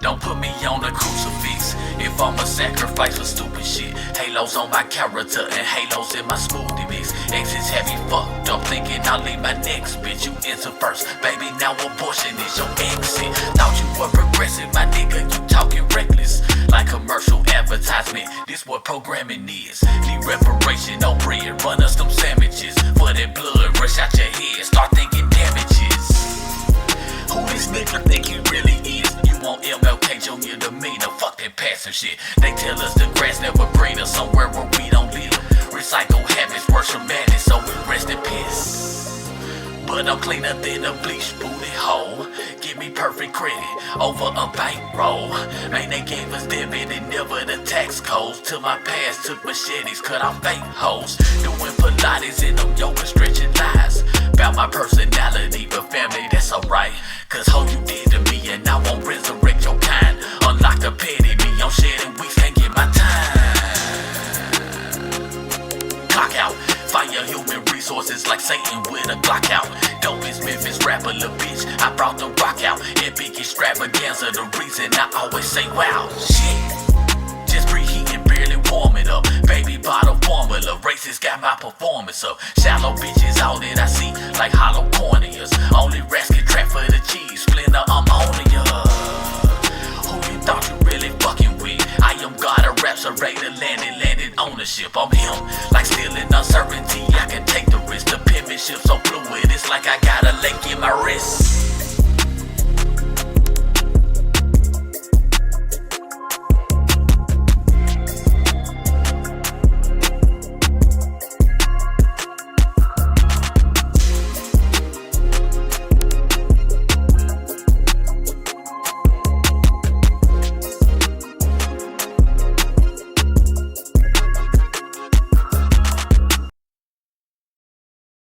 Don't put me on a crucifix if I'm a sacrifice for stupid shit. Halos on my character and halos in my smoothie mix. Exes have me fucked up thinking I'll leave my next bitch. You enter first, baby, now abortion is your exit. Thought you were progressive, my nigga, you talking reckless. Like commercial advertisement, this what programming is. Need reparation, no bread, run us them sandwiches. For that blood, rush out your head, start thinking damages. Who this nigga think he really is? You want MLK Jr. demeanor, fuck that passive shit. They tell us the grass never greener somewhere where we don't live. Recycle habits, worship madness, so we rest in peace. But I'm cleaner than a bleach booty hole. Give me perfect credit over a bankroll. Man, they gave us debit and never the tax codes. Till my past took machetes, cut off fake hoes. Doing Pilates in them yoga stretching lies. About my personality, but family, that's alright. Cause how you did to me and I won't resurrect your kind. Unlock the petty me, I'm shedding weeks, can't get my time. Clock out, fire human resources like Satan with a Glock out. Dopest Memphis rapper, lil' bitch, I brought the rock out. Epic extravaganza, the reason I always say wow. Shit, just preheating, barely warming up. Baby bottle formula, races got my performance up. Shallow bitches, all that I see, like hollow corneas. Only rats can trap for the cheese, splinter ammonia. Who you thought you really fucking with? I am God of raps, a raider, landed ownership. I'm him, like still in uncertainty, I can take the risk. The penmanship so fluid, it's like I got a lake in my wrist.